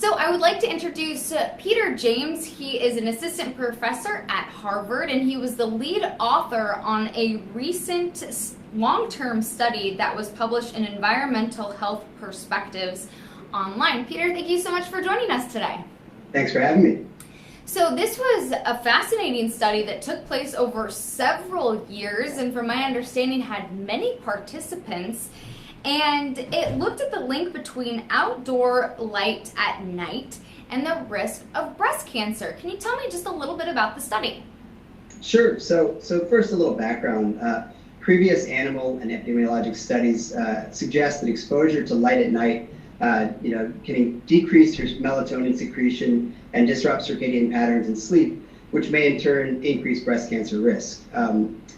So I would like to introduce Peter James. He is an assistant professor at Harvard, and he was the lead author on a recent long-term study that was published in Environmental Health Perspectives online. Peter, thank you so much for joining us today. Thanks for having me. So this was a fascinating study that took place over several years, and from my understanding had many participants. And it looked at the link between outdoor light at night and the risk of breast cancer. Can you tell me just a little bit about the study? Sure. So first, a little background. Previous animal and epidemiologic studies suggest that exposure to light at night, can decrease your melatonin secretion and disrupt circadian patterns in sleep, which may in turn increase breast cancer risk.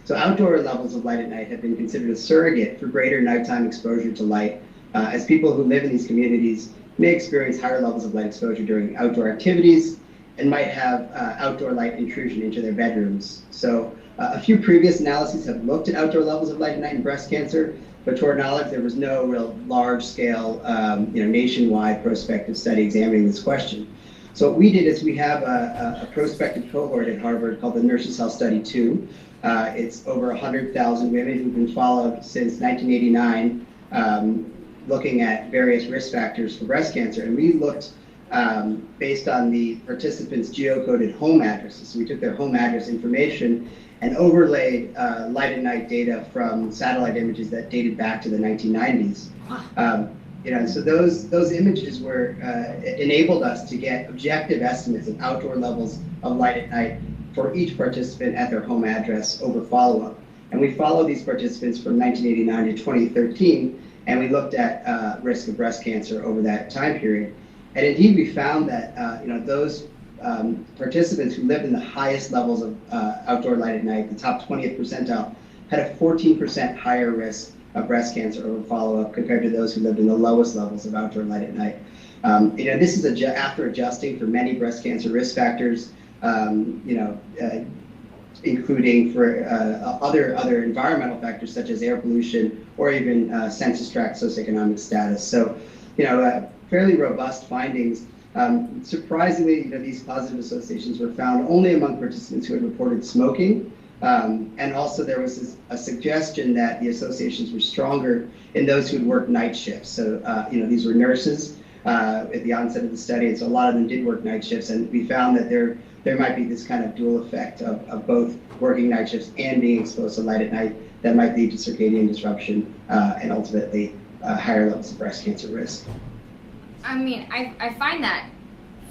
So outdoor levels of light at night have been considered a surrogate for greater nighttime exposure to light, as people who live in these communities may experience higher levels of light exposure during outdoor activities and might have outdoor light intrusion into their bedrooms. So a few previous analyses have looked at outdoor levels of light at night in breast cancer, but to our knowledge, there was no real large-scale, nationwide prospective study examining this question. So what we did is we have a prospective cohort at Harvard called the Nurses Health Study 2. It's over 100,000 women who've been followed since 1989, looking at various risk factors for breast cancer. And we looked based on the participants' geocoded home addresses. So we took their home address information and overlaid light at night data from satellite images that dated back to the 1990s. So those images were enabled us to get objective estimates of outdoor levels of light at night for each participant at their home address over follow-up. And we followed these participants from 1989 to 2013, and we looked at risk of breast cancer over that time period. And indeed, we found that those participants who lived in the highest levels of outdoor light at night, the top 20th percentile, had a 14% higher risk of breast cancer over follow-up compared to those who lived in the lowest levels of outdoor light at night. This is after adjusting for many breast cancer risk factors, including for other environmental factors such as air pollution or even census tract socioeconomic status. So, fairly robust findings. Surprisingly, these positive associations were found only among participants who had reported smoking. And also there was a suggestion that the associations were stronger in those who had worked night shifts. So, these were nurses at the onset of the study, and so a lot of them did work night shifts, and we found that there might be this kind of dual effect of both working night shifts and being exposed to light at night that might lead to circadian disruption and ultimately higher levels of breast cancer risk. I mean, I find that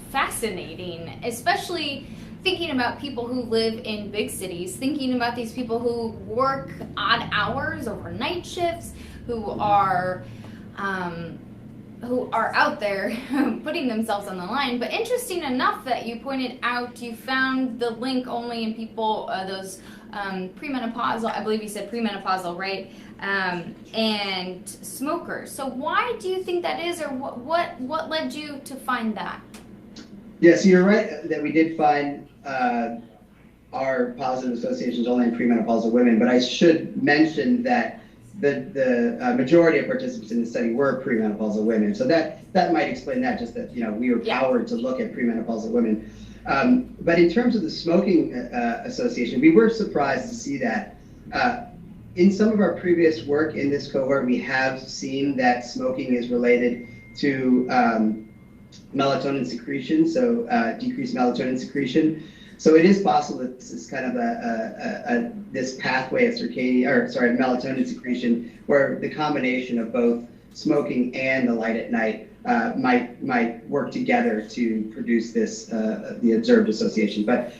fascinating, especially thinking about people who live in big cities, thinking about these people who work odd hours over night shifts, who are out there putting themselves on the line. But interesting enough that you pointed out you found the link only in people, those premenopausal, I believe you said premenopausal, right? And smokers. So why do you think that is, or what led you to find that? Yeah, so you're right that we did find our positive associations only in premenopausal women, but I should mention that the majority of participants in the study were premenopausal women. So that might explain that, just that we were powered to look at premenopausal women. But in terms of the smoking association, we were surprised to see that. In some of our previous work in this cohort, we have seen that smoking is related to melatonin secretion, so decreased melatonin secretion. So it is possible that this is kind of this pathway of melatonin secretion, where the combination of both smoking and the light at night might work together to produce this the observed association. But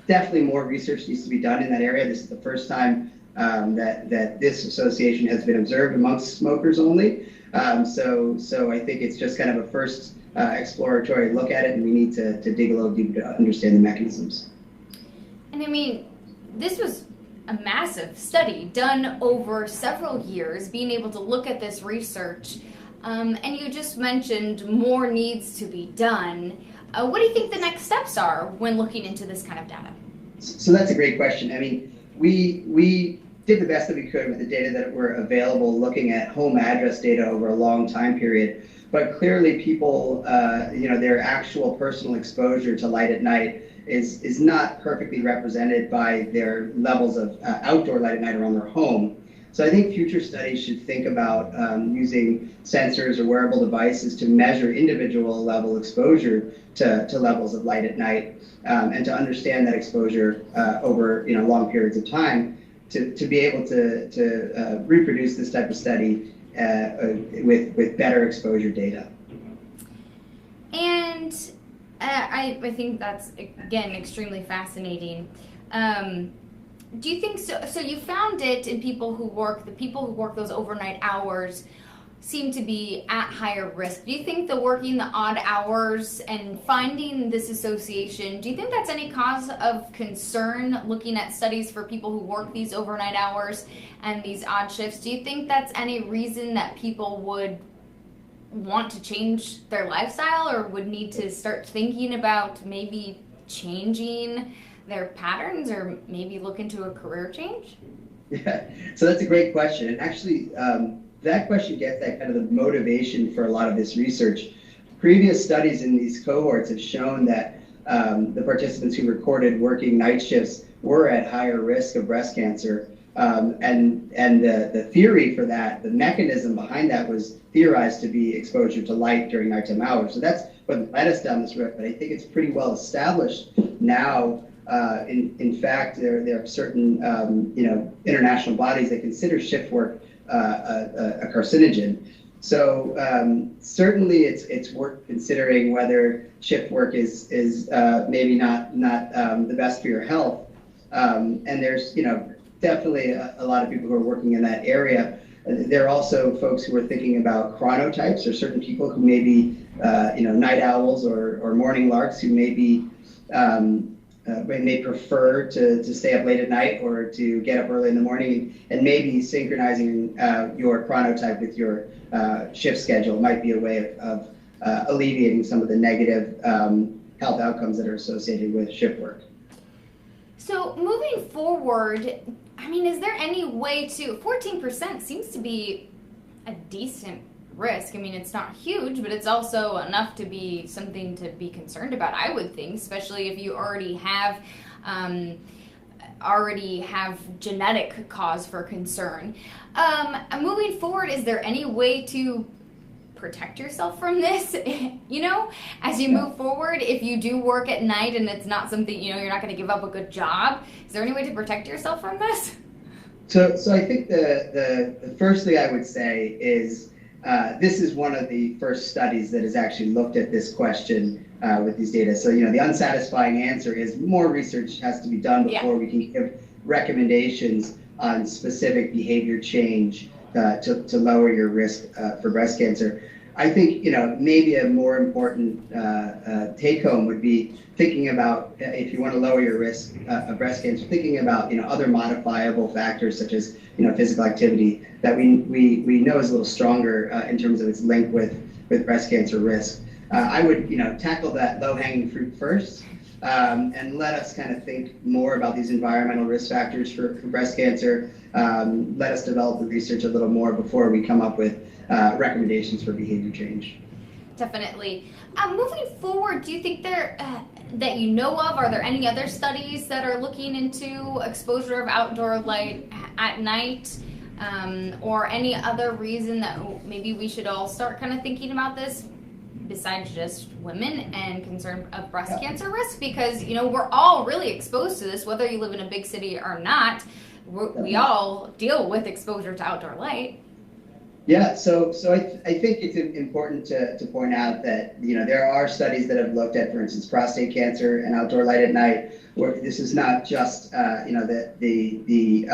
definitely more research needs to be done in that area. This is the first time that this association has been observed amongst smokers only. So I think it's just kind of a first exploratory look at it, and we need to dig a little deeper to understand the mechanisms. And I mean, this was a massive study done over several years, being able to look at this research. And you just mentioned more needs to be done. What do you think the next steps are when looking into this kind of data? So that's a great question. I mean, we did the best that we could with the data that were available, looking at home address data over a long time period. but clearly people, their actual personal exposure to light at night is not perfectly represented by their levels of outdoor light at night around their home. So I think future studies should think about using sensors or wearable devices to measure individual level exposure to levels of light at night, and to understand that exposure over long periods of time, to be able to reproduce this type of study with better exposure data. And I think that's, again, extremely fascinating. Do you think so? So you found it in people who work those overnight hours seem to be at higher risk. Do you think the working the odd hours and finding this association, do you think that's any cause of concern looking at studies for people who work these overnight hours and these odd shifts? Do you think that's any reason that people would want to change their lifestyle or would need to start thinking about maybe changing their patterns or maybe look into a career change? Yeah, so that's a great question. And actually, that question gets at kind of the motivation for a lot of this research. Previous studies in these cohorts have shown that the participants who recorded working night shifts were at higher risk of breast cancer. And the theory for that, the mechanism behind that, was theorized to be exposure to light during nighttime hours. So that's what led us down this road. But I think it's pretty well established now. In fact, there are certain international bodies that consider shift work a carcinogen. So certainly it's worth considering whether shift work is maybe not the best for your health. And there's definitely a lot of people who are working in that area. There are also folks who are thinking about chronotypes, or certain people who may be night owls or morning larks, who may be may prefer to stay up late at night or to get up early in the morning, and maybe synchronizing your chronotype with your shift schedule might be a way of alleviating some of the negative health outcomes that are associated with shift work. So moving forward, I mean, is there any way to, 14% seems to be a decent risk. I mean, it's not huge, but it's also enough to be something to be concerned about, I would think, especially if you already have genetic cause for concern. Moving forward, is there any way to protect yourself from this, as you move forward? If you do work at night and it's not something, you're not going to give up a good job, is there any way to protect yourself from this? So I think the first thing I would say is this is one of the first studies that has actually looked at this question with these data. So, the unsatisfying answer is more research has to be done before we can give recommendations on specific behavior change to lower your risk for breast cancer. I think, maybe a more important take home would be thinking about, if you want to lower your risk of breast cancer, thinking about, other modifiable factors such as, physical activity that we know is a little stronger in terms of its link with breast cancer risk. I would, tackle that low-hanging fruit first, and let us kind of think more about these environmental risk factors for breast cancer. Let us develop the research a little more before we come up with recommendations for behavior change. Definitely. Moving forward, do you think that you know of, are there any other studies that are looking into exposure of outdoor light at night, or any other reason that maybe we should all start kind of thinking about this, besides just women and concern of breast cancer risk? Because, we're all really exposed to this, whether you live in a big city or not. We all deal with exposure to outdoor light. Yeah, so I think it's important to point out that there are studies that have looked at, for instance, prostate cancer and outdoor light at night, where this is not just the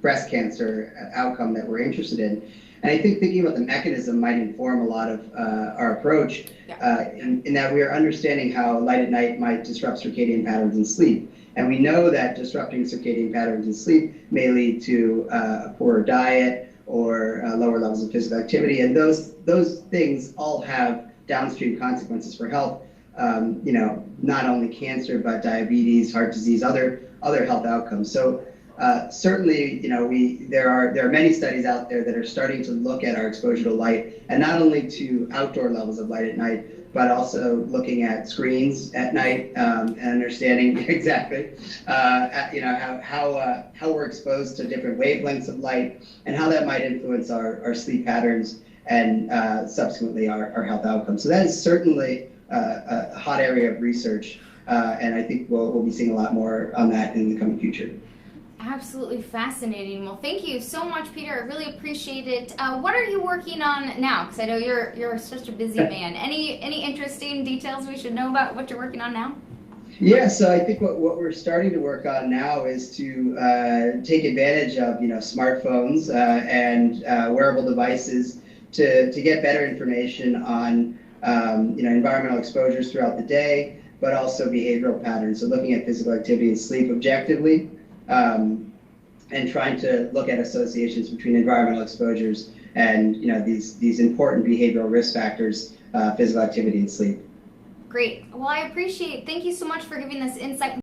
breast cancer outcome that we're interested in. And I think thinking about the mechanism might inform a lot of our approach, in that we are understanding how light at night might disrupt circadian patterns in sleep. And we know that disrupting circadian patterns in sleep may lead to a poorer diet or lower levels of physical activity. And those things all have downstream consequences for health, not only cancer, but diabetes, heart disease, other health outcomes. So certainly, there are many studies out there that are starting to look at our exposure to light, and not only to outdoor levels of light at night, but also looking at screens at night, and understanding exactly, how we're exposed to different wavelengths of light, and how that might influence our sleep patterns and subsequently our health outcomes. So that is certainly a hot area of research, and I think we'll be seeing a lot more on that in the coming future. Absolutely fascinating. Well, thank you so much, Peter. I really appreciate it. What are you working on now? Because I know you're such a busy man. Any interesting details we should know about what you're working on now? Yeah, so I think what we're starting to work on now is to take advantage of smartphones and wearable devices to get better information on environmental exposures throughout the day, but also behavioral patterns. So looking at physical activity and sleep objectively, and trying to look at associations between environmental exposures and these important behavioral risk factors, physical activity and sleep. Great. Well, I appreciate. Thank you so much for giving this insight.